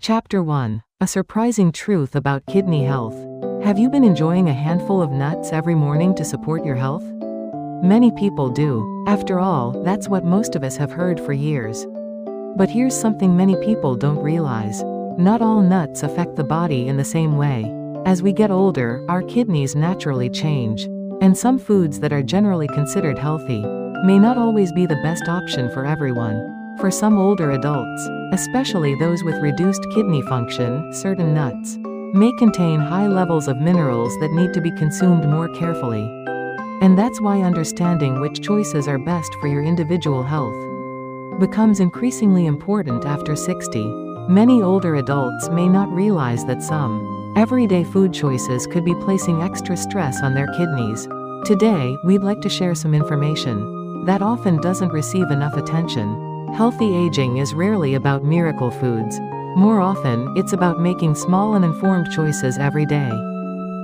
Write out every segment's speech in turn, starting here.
Chapter 1. A surprising truth about kidney health. Have you been enjoying a handful of nuts every morning to support your health? Many people do. After all, that's what most of us have heard for years. But here's something many people don't realize. Not all nuts affect the body in the same way. As we get older, our kidneys naturally change. And some foods that are generally considered healthy may not always be the best option for everyone. For some older adults, especially those with reduced kidney function, certain nuts may contain high levels of minerals that need to be consumed more carefully. And that's why understanding which choices are best for your individual health becomes increasingly important after 60. Many older adults may not realize that some everyday food choices could be placing extra stress on their kidneys. Today, we'd like to share some information that often doesn't receive enough attention. Healthy aging is rarely about miracle foods. More often, it's about making small and informed choices every day.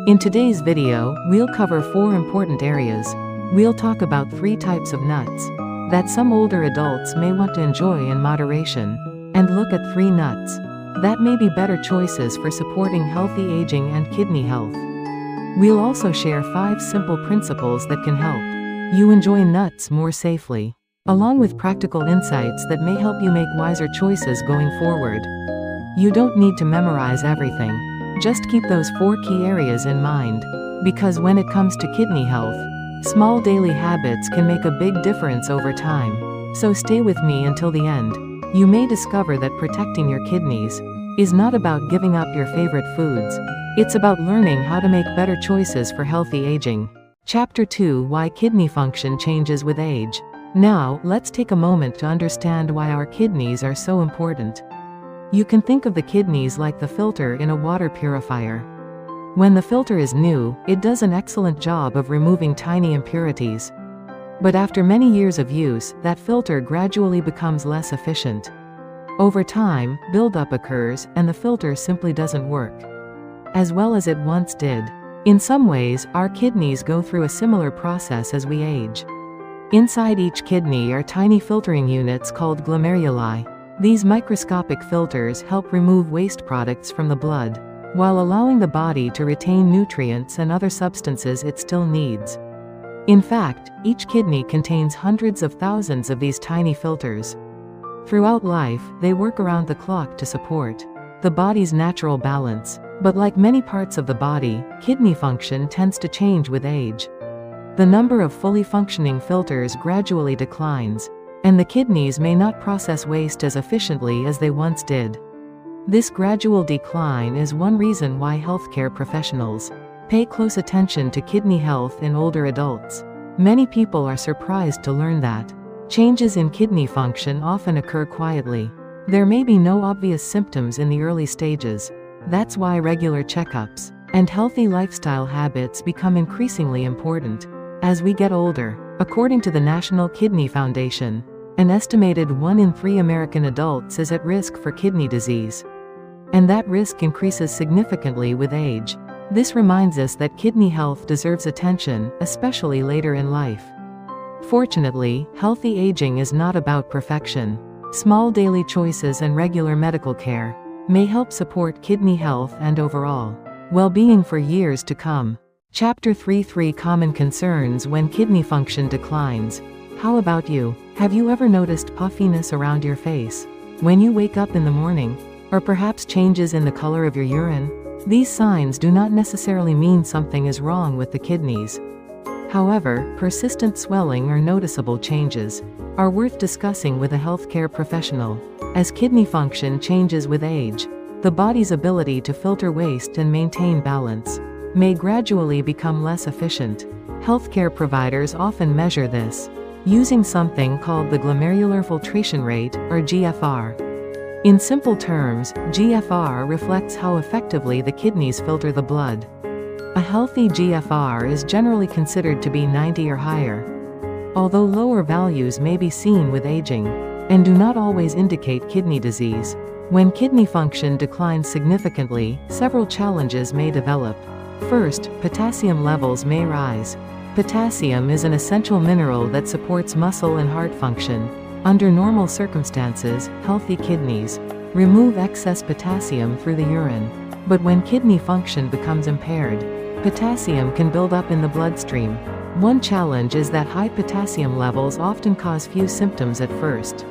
In today's video, we'll cover 4 important areas. We'll talk about 3 types of nuts that some older adults may want to enjoy in moderation, and look at 3 nuts that may be better choices for supporting healthy aging and kidney health. We'll also share 5 simple principles that can help you enjoy nuts more safely, along with practical insights that may help you make wiser choices going forward. You don't need to memorize everything. Just keep those 4 key areas in mind, because when it comes to kidney health, small daily habits can make a big difference over time. So stay with me until the end. You may discover that protecting your kidneys is not about giving up your favorite foods. It's about learning how to make better choices for healthy aging. Chapter 2. Why kidney function changes with age. Now, let's take a moment to understand why our kidneys are so important. You can think of the kidneys like the filter in a water purifier. When the filter is new, it does an excellent job of removing tiny impurities. But after many years of use, that filter gradually becomes less efficient. Over time, buildup occurs, and the filter simply doesn't work as well as it once did. In some ways, our kidneys go through a similar process as we age. Inside each kidney are tiny filtering units called glomeruli. These microscopic filters help remove waste products from the blood, while allowing the body to retain nutrients and other substances it still needs. In fact, each kidney contains hundreds of thousands of these tiny filters. Throughout life, they work around the clock to support the body's natural balance. But like many parts of the body, kidney function tends to change with age. The number of fully functioning filters gradually declines, and the kidneys may not process waste as efficiently as they once did. This gradual decline is one reason why healthcare professionals pay close attention to kidney health in older adults. Many people are surprised to learn that changes in kidney function often occur quietly. There may be no obvious symptoms in the early stages. That's why regular checkups and healthy lifestyle habits become increasingly important as we get older. According to the National Kidney Foundation, an estimated 1 in 3 American adults is at risk for kidney disease. And that risk increases significantly with age. This reminds us that kidney health deserves attention, especially later in life. Fortunately, healthy aging is not about perfection. Small daily choices and regular medical care may help support kidney health and overall well-being for years to come. Chapter 3. 3 common concerns when kidney function declines. How about you? Have you ever noticed puffiness around your face when you wake up in the morning? Or perhaps changes in the color of your urine? These signs do not necessarily mean something is wrong with the kidneys. However, persistent swelling or noticeable changes are worth discussing with a healthcare professional. As kidney function changes with age, the body's ability to filter waste and maintain balance may gradually become less efficient. Healthcare providers often measure this using something called the glomerular filtration rate, or GFR. In simple terms, GFR reflects how effectively the kidneys filter the blood. A healthy GFR is generally considered to be 90 or higher, although lower values may be seen with aging and do not always indicate kidney disease. When kidney function declines significantly, several challenges may develop. First, potassium levels may rise. Potassium is an essential mineral that supports muscle and heart function. Under normal circumstances, healthy kidneys remove excess potassium through the urine. But when kidney function becomes impaired, potassium can build up in the bloodstream. One challenge is that high potassium levels often cause few symptoms at first.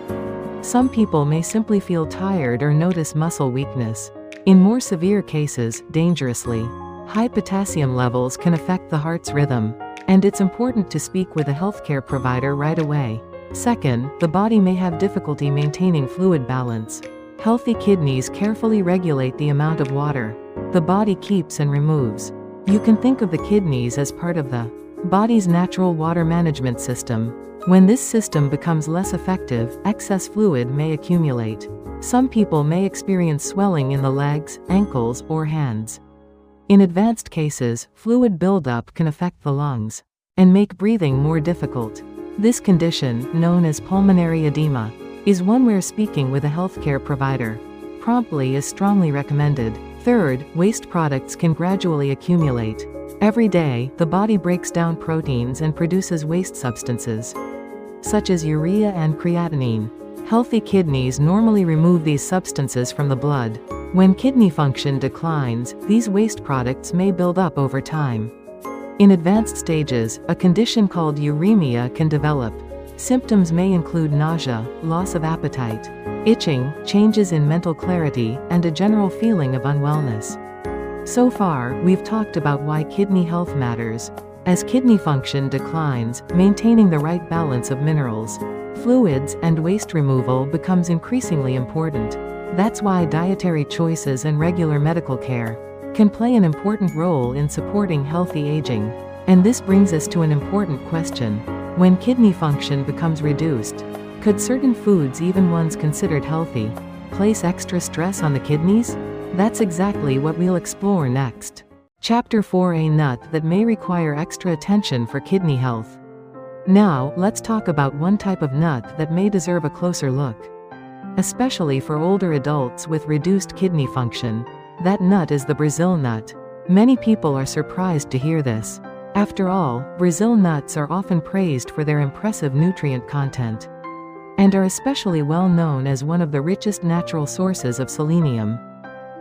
Some people may simply feel tired or notice muscle weakness. In more severe cases, dangerously high potassium levels can affect the heart's rhythm, and it's important to speak with a healthcare provider right away. Second, the body may have difficulty maintaining fluid balance. Healthy kidneys carefully regulate the amount of water the body keeps and removes. You can think of the kidneys as part of the body's natural water management system. When this system becomes less effective, excess fluid may accumulate. Some people may experience swelling in the legs, ankles, or hands. In advanced cases, fluid buildup can affect the lungs and make breathing more difficult. This condition, known as pulmonary edema, is one where speaking with a healthcare provider promptly is strongly recommended. Third, waste products can gradually accumulate. Every day, the body breaks down proteins and produces waste substances, such as urea and creatinine. Healthy kidneys normally remove these substances from the blood. When kidney function declines, these waste products may build up over time. In advanced stages, a condition called uremia can develop. Symptoms may include nausea, loss of appetite, itching, changes in mental clarity, and a general feeling of unwellness. So far, we've talked about why kidney health matters. As kidney function declines, maintaining the right balance of minerals, fluids, and waste removal becomes increasingly important. That's why dietary choices and regular medical care can play an important role in supporting healthy aging. And this brings us to an important question. When kidney function becomes reduced, could certain foods, even ones considered healthy, place extra stress on the kidneys? That's exactly what we'll explore next. Chapter 4: A nut that may require extra attention for kidney health. Now, let's talk about one type of nut that may deserve a closer look, especially for older adults with reduced kidney function. That nut is the Brazil nut. Many people are surprised to hear this. After all, Brazil nuts are often praised for their impressive nutrient content, and are especially well known as one of the richest natural sources of selenium.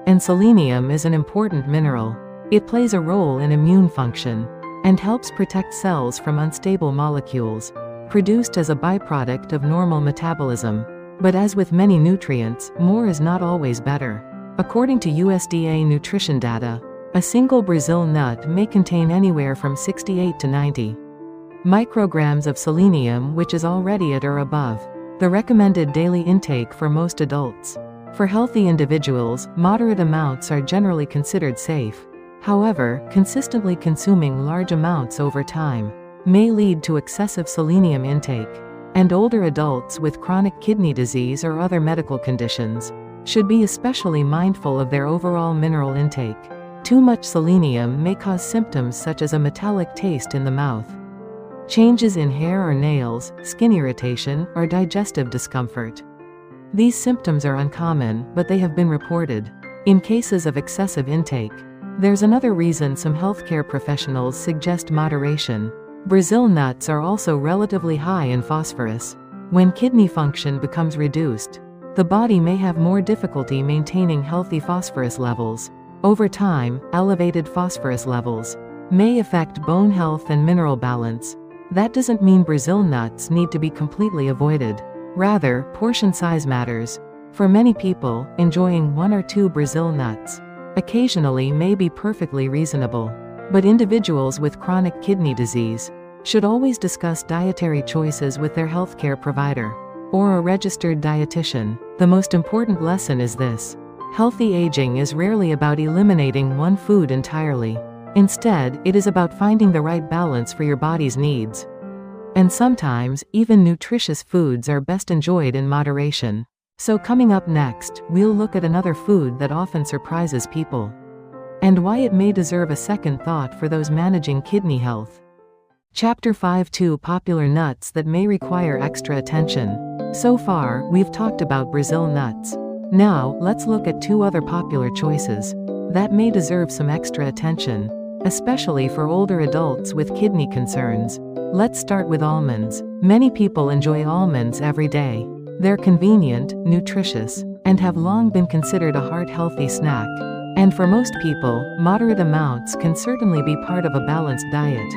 And selenium is an important mineral. It plays a role in immune function, and helps protect cells from unstable molecules, produced as a byproduct of normal metabolism. But as with many nutrients, more is not always better. According to USDA nutrition data, a single Brazil nut may contain anywhere from 68 to 90 micrograms of selenium, which is already at or above the recommended daily intake for most adults. For healthy individuals, moderate amounts are generally considered safe. However, consistently consuming large amounts over time may lead to excessive selenium intake, and older adults with chronic kidney disease or other medical conditions should be especially mindful of their overall mineral intake. Too much selenium may cause symptoms such as a metallic taste in the mouth, changes in hair or nails, skin irritation, or digestive discomfort. These symptoms are uncommon, but they have been reported in cases of excessive intake. There's another reason some healthcare professionals suggest moderation. Brazil nuts are also relatively high in phosphorus. When kidney function becomes reduced, the body may have more difficulty maintaining healthy phosphorus levels. Over time, elevated phosphorus levels may affect bone health and mineral balance. That doesn't mean Brazil nuts need to be completely avoided. Rather, portion size matters. For many people, enjoying 1 or 2 Brazil nuts occasionally may be perfectly reasonable. But individuals with chronic kidney disease should always discuss dietary choices with their healthcare provider or a registered dietitian. The most important lesson is this: healthy aging is rarely about eliminating one food entirely. Instead, it is about finding the right balance for your body's needs. And sometimes, even nutritious foods are best enjoyed in moderation. So coming up next, we'll look at another food that often surprises people, and why it may deserve a second thought for those managing kidney health. Chapter 5: 2 Popular nuts that may require extra attention. So far, we've talked about Brazil nuts. Now, let's look at 2 other popular choices that may deserve some extra attention, especially for older adults with kidney concerns. Let's start with almonds. Many people enjoy almonds every day. They're convenient, nutritious, and have long been considered a heart-healthy snack. And for most people, moderate amounts can certainly be part of a balanced diet.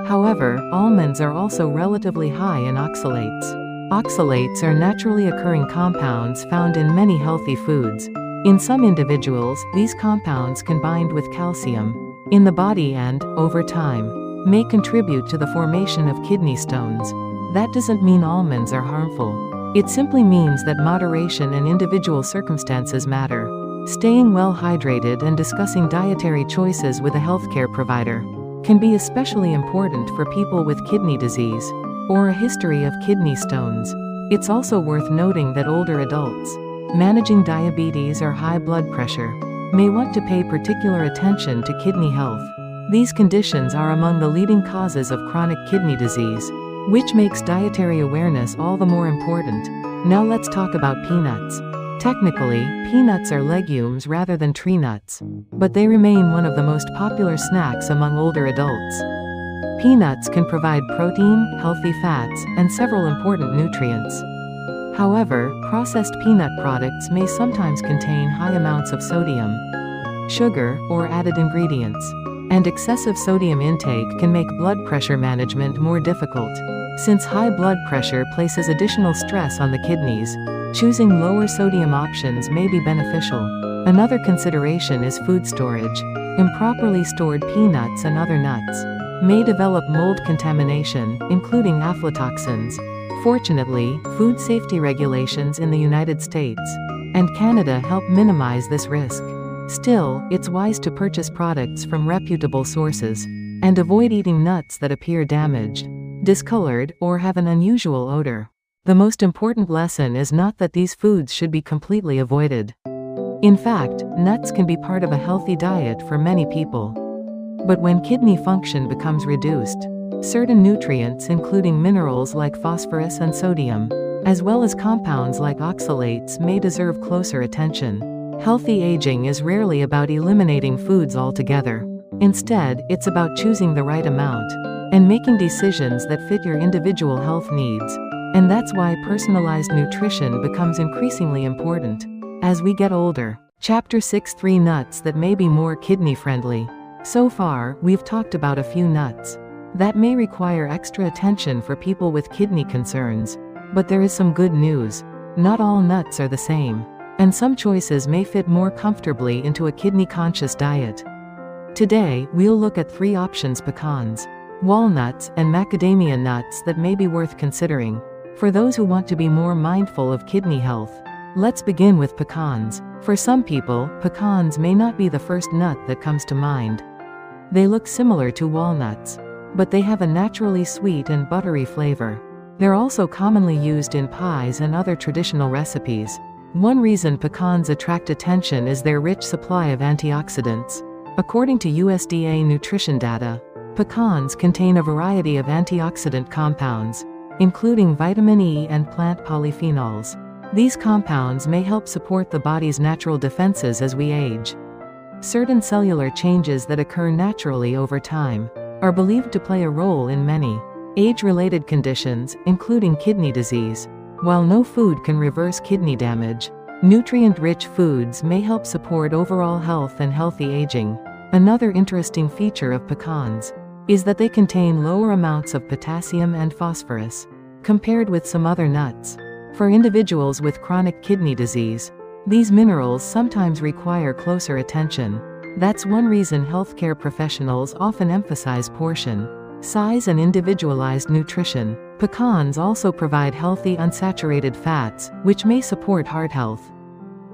However, almonds are also relatively high in oxalates. Oxalates are naturally occurring compounds found in many healthy foods. In some individuals, these compounds can bind with calcium in the body and, over time, may contribute to the formation of kidney stones. That doesn't mean almonds are harmful. It simply means that moderation and individual circumstances matter. Staying well hydrated and discussing dietary choices with a healthcare provider can be especially important for people with kidney disease or a history of kidney stones. It's also worth noting that older adults managing diabetes or high blood pressure may want to pay particular attention to kidney health. These conditions are among the leading causes of chronic kidney disease, which makes dietary awareness all the more important. Now let's talk about peanuts. Technically, peanuts are legumes rather than tree nuts, but they remain one of the most popular snacks among older adults. Peanuts can provide protein, healthy fats, and several important nutrients. However, processed peanut products may sometimes contain high amounts of sodium, sugar, or added ingredients, and excessive sodium intake can make blood pressure management more difficult. Since high blood pressure places additional stress on the kidneys, choosing lower sodium options may be beneficial. Another consideration is food storage. Improperly stored peanuts and other nuts may develop mold contamination, including aflatoxins. Fortunately, food safety regulations in the United States and Canada help minimize this risk. Still, it's wise to purchase products from reputable sources and avoid eating nuts that appear damaged, discolored, or have an unusual odor. The most important lesson is not that these foods should be completely avoided. In fact, nuts can be part of a healthy diet for many people. But when kidney function becomes reduced, certain nutrients including minerals like phosphorus and sodium, as well as compounds like oxalates may deserve closer attention. Healthy aging is rarely about eliminating foods altogether. Instead, it's about choosing the right amount and making decisions that fit your individual health needs. And that's why personalized nutrition becomes increasingly important as we get older. Chapter 6: 3 nuts that may be more kidney-friendly. So far, we've talked about a few nuts that may require extra attention for people with kidney concerns. But there is some good news. Not all nuts are the same, and some choices may fit more comfortably into a kidney-conscious diet. Today, we'll look at 3 options: pecans, walnuts, and macadamia nuts that may be worth considering for those who want to be more mindful of kidney health. Let's begin with pecans. For some people, pecans may not be the first nut that comes to mind. They look similar to walnuts, but they have a naturally sweet and buttery flavor. They're also commonly used in pies and other traditional recipes. One reason pecans attract attention is their rich supply of antioxidants. According to USDA nutrition data, pecans contain a variety of antioxidant compounds, including vitamin E and plant polyphenols. These compounds may help support the body's natural defenses as we age. Certain cellular changes that occur naturally over time are believed to play a role in many age-related conditions, including kidney disease. While no food can reverse kidney damage, nutrient-rich foods may help support overall health and healthy aging. Another interesting feature of pecans is that they contain lower amounts of potassium and phosphorus compared with some other nuts. For individuals with chronic kidney disease, these minerals sometimes require closer attention. That's one reason healthcare professionals often emphasize portion size and individualized nutrition. Pecans also provide healthy unsaturated fats, which may support heart health.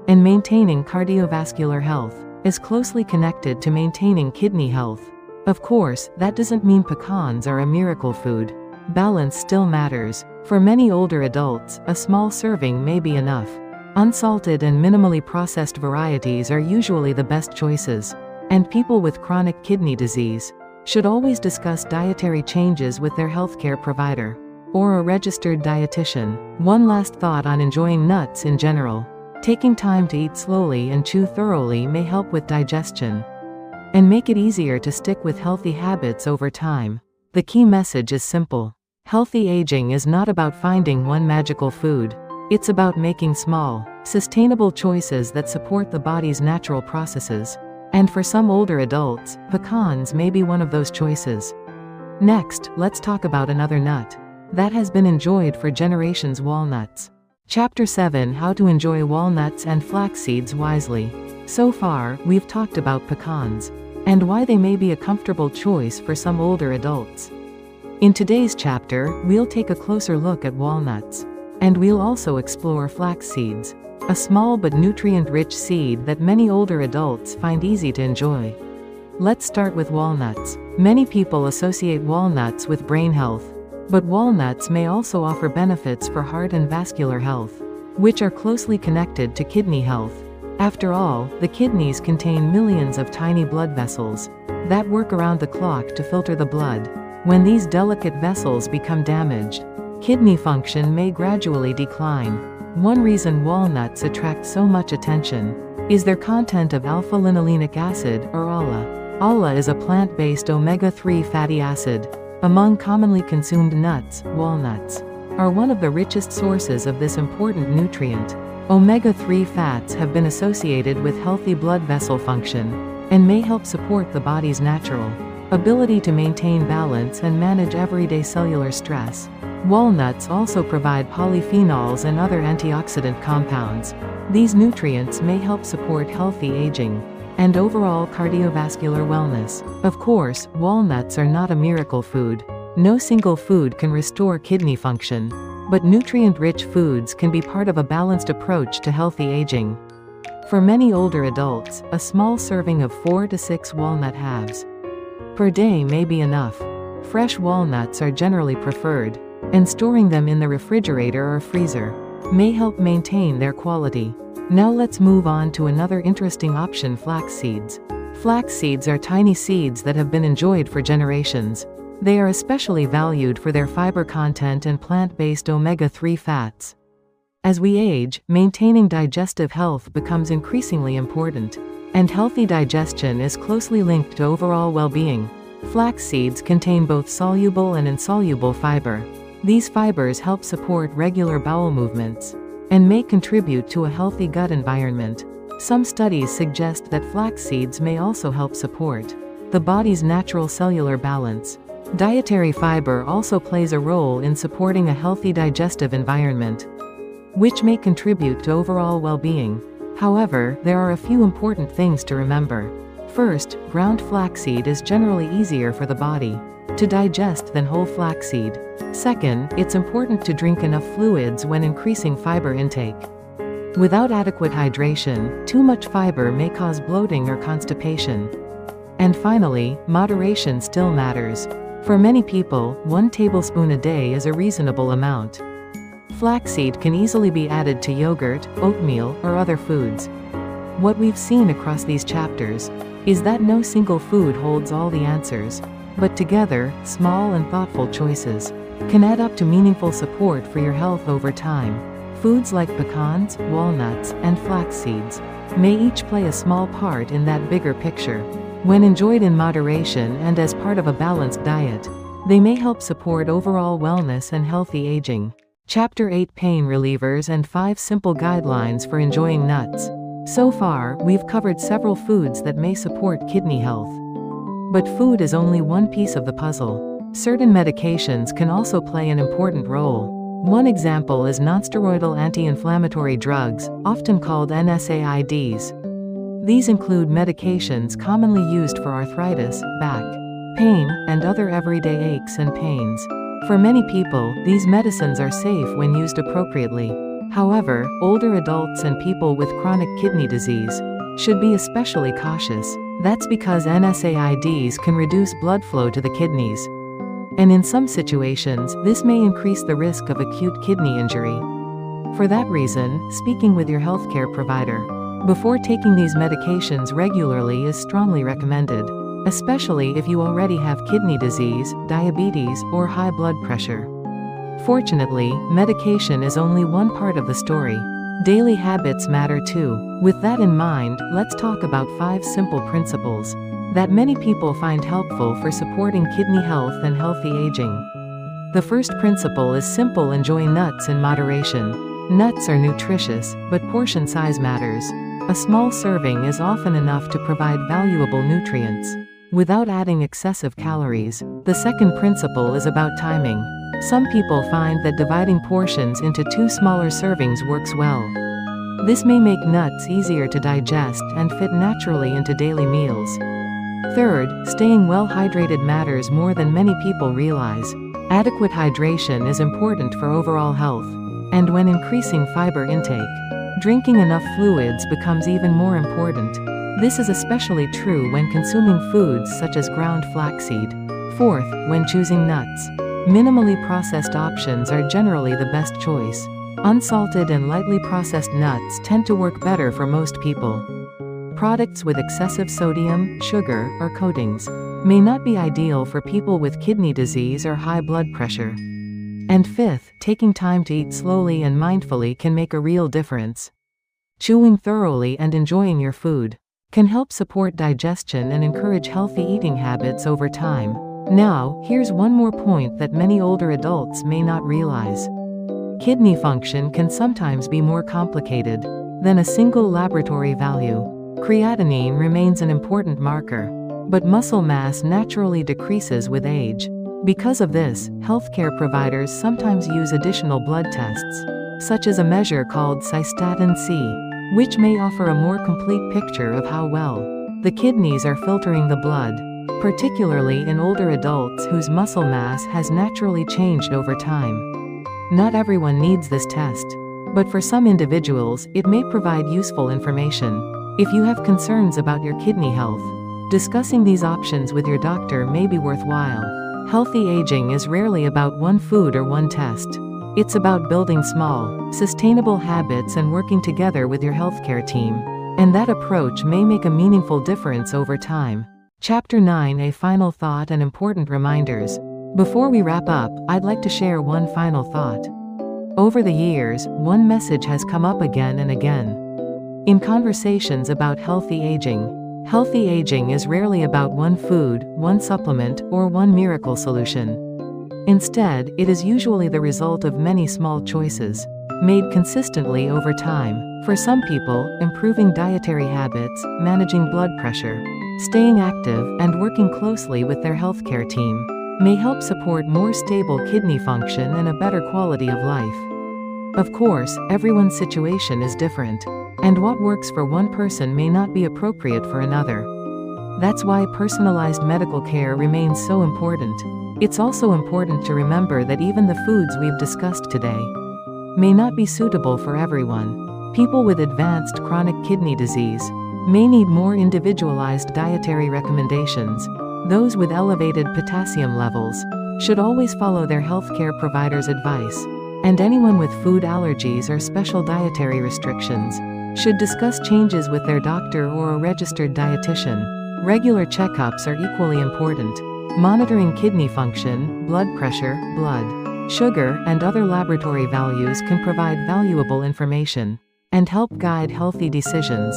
And maintaining cardiovascular health is closely connected to maintaining kidney health. Of course, that doesn't mean pecans are a miracle food. Balance still matters. For many older adults, a small serving may be enough. Unsalted and minimally processed varieties are usually the best choices. And people with chronic kidney disease should always discuss dietary changes with their healthcare provider or a registered dietitian. One last thought on enjoying nuts in general. Taking time to eat slowly and chew thoroughly may help with digestion and make it easier to stick with healthy habits over time. The key message is simple. Healthy aging is not about finding one magical food. It's about making small, sustainable choices that support the body's natural processes. And for some older adults, pecans may be one of those choices. Next, let's talk about another nut that has been enjoyed for generations: walnuts. Chapter 7: How to enjoy walnuts and flax seeds wisely. So far, we've talked about pecans and why they may be a comfortable choice for some older adults. In today's chapter, we'll take a closer look at walnuts, and we'll also explore flax seeds, a small but nutrient-rich seed that many older adults find easy to enjoy. Let's start with walnuts. Many people associate walnuts with brain health, but walnuts may also offer benefits for heart and vascular health, which are closely connected to kidney health. After all, the kidneys contain millions of tiny blood vessels that work around the clock to filter the blood. When these delicate vessels become damaged, kidney function may gradually decline. One reason walnuts attract so much attention is their content of alpha-linolenic acid, or ALA. ALA is a plant-based omega-3 fatty acid. Among commonly consumed nuts, walnuts are one of the richest sources of this important nutrient. Omega-3 fats have been associated with healthy blood vessel function and may help support the body's natural ability to maintain balance and manage everyday cellular stress. Walnuts also provide polyphenols and other antioxidant compounds. These nutrients may help support healthy aging and overall cardiovascular wellness. Of course, walnuts are not a miracle food. No single food can restore kidney function, but nutrient-rich foods can be part of a balanced approach to healthy aging. For many older adults, a small serving of 4 to 6 walnut halves per day may be enough. Fresh walnuts are generally preferred, and storing them in the refrigerator or freezer may help maintain their quality. Now let's move on to another interesting option: flax seeds. Flax seeds are tiny seeds that have been enjoyed for generations. They are especially valued for their fiber content and plant-based omega-3 fats. As we age, maintaining digestive health becomes increasingly important, and healthy digestion is closely linked to overall well-being. Flax seeds contain both soluble and insoluble fiber. These fibers help support regular bowel movements and may contribute to a healthy gut environment. Some studies suggest that flax seeds may also help support the body's natural cellular balance. Dietary fiber also plays a role in supporting a healthy digestive environment, which may contribute to overall well-being. However, there are a few important things to remember. First, ground flaxseed is generally easier for the body to digest than whole flaxseed. Second, it's important to drink enough fluids when increasing fiber intake. Without adequate hydration, too much fiber may cause bloating or constipation. And finally, moderation still matters. For many people, 1 tablespoon a day is a reasonable amount. Flaxseed can easily be added to yogurt, oatmeal, or other foods. What we've seen across these chapters is that no single food holds all the answers, but together, small and thoughtful choices can add up to meaningful support for your health over time. Foods like pecans, walnuts, and flax seeds may each play a small part in that bigger picture. When enjoyed in moderation and as part of a balanced diet, they may help support overall wellness and healthy aging. Chapter 8: Pain Relievers and 5 Simple Guidelines for Enjoying Nuts. So far, we've covered several foods that may support kidney health. But food is only one piece of the puzzle. Certain medications can also play an important role. One example is nonsteroidal anti-inflammatory drugs, often called NSAIDs. These include medications commonly used for arthritis, back pain, and other everyday aches and pains. For many people, these medicines are safe when used appropriately. However, older adults and people with chronic kidney disease should be especially cautious. That's because NSAIDs can reduce blood flow to the kidneys, and in some situations, this may increase the risk of acute kidney injury. For that reason, speaking with your healthcare provider before taking these medications regularly is strongly recommended, especially if you already have kidney disease, diabetes, or high blood pressure. Fortunately, medication is only one part of the story. Daily habits matter too. With that in mind, let's talk about 5 simple principles that many people find helpful for supporting kidney health and healthy aging. The first principle is simple: enjoy nuts in moderation. Nuts are nutritious, but portion size matters. A small serving is often enough to provide valuable nutrients, without adding excessive calories. The second principle is about timing. Some people find that dividing portions into 2 smaller servings works well. This may make nuts easier to digest and fit naturally into daily meals. Third, staying well hydrated matters more than many people realize. Adequate hydration is important for overall health. And when increasing fiber intake, drinking enough fluids becomes even more important. This is especially true when consuming foods such as ground flaxseed. Fourth, when choosing nuts, minimally processed options are generally the best choice. Unsalted and lightly processed nuts tend to work better for most people. Products with excessive sodium, sugar, or coatings may not be ideal for people with kidney disease or high blood pressure. And fifth, taking time to eat slowly and mindfully can make a real difference. Chewing thoroughly and enjoying your food can help support digestion and encourage healthy eating habits over time. Now, here's one more point that many older adults may not realize. Kidney function can sometimes be more complicated than a single laboratory value. Creatinine remains an important marker, but muscle mass naturally decreases with age. Because of this, healthcare providers sometimes use additional blood tests, such as a measure called cystatin C, which may offer a more complete picture of how well the kidneys are filtering the blood, particularly in older adults whose muscle mass has naturally changed over time. Not everyone needs this test, but for some individuals, it may provide useful information. If you have concerns about your kidney health, discussing these options with your doctor may be worthwhile. Healthy aging is rarely about one food or one test. It's about building small, sustainable habits and working together with your healthcare team. And that approach may make a meaningful difference over time. Chapter 9: A final thought and important reminders. Before we wrap up, I'd like to share one final thought. Over the years, one message has come up again and again. In conversations about healthy aging is rarely about one food, one supplement, or one miracle solution. Instead, it is usually the result of many small choices, made consistently over time. For some people, improving dietary habits, managing blood pressure, staying active, and working closely with their healthcare team may help support more stable kidney function and a better quality of life. Of course, everyone's situation is different, and what works for one person may not be appropriate for another. That's why personalized medical care remains so important. It's also important to remember that even the foods we've discussed today may not be suitable for everyone. People with advanced chronic kidney disease may need more individualized dietary recommendations. Those with elevated potassium levels should always follow their healthcare provider's advice. And anyone with food allergies or special dietary restrictions should discuss changes with their doctor or a registered dietitian. Regular checkups are equally important. Monitoring kidney function, blood pressure, blood sugar, and other laboratory values can provide valuable information and help guide healthy decisions.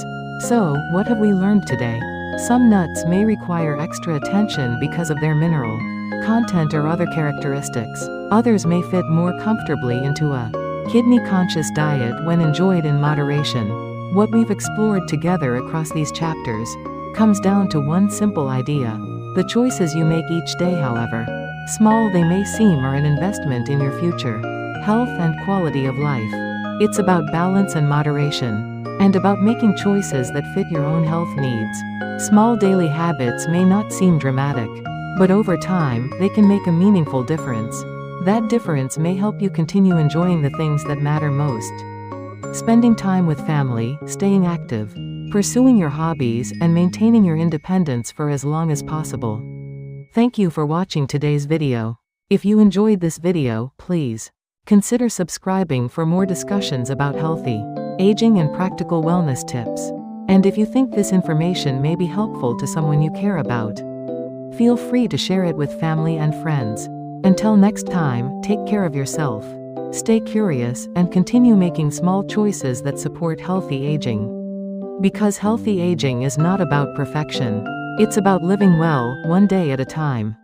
So, what have we learned today? Some nuts may require extra attention because of their mineral content or other characteristics. Others may fit more comfortably into a kidney-conscious diet when enjoyed in moderation. What we've explored together across these chapters comes down to one simple idea. The choices you make each day, however small they may seem, are an investment in your future health and quality of life. It's about balance and moderation, and about making choices that fit your own health needs. Small daily habits may not seem dramatic, but over time, they can make a meaningful difference. That difference may help you continue enjoying the things that matter most. Spending time with family, staying active, pursuing your hobbies, and maintaining your independence for as long as possible. Thank you for watching today's video. If you enjoyed this video, please consider subscribing for more discussions about healthy aging and practical wellness tips. And if you think this information may be helpful to someone you care about, feel free to share it with family and friends. Until next time, take care of yourself, stay curious, and continue making small choices that support healthy aging. Because healthy aging is not about perfection. It's about living well, one day at a time.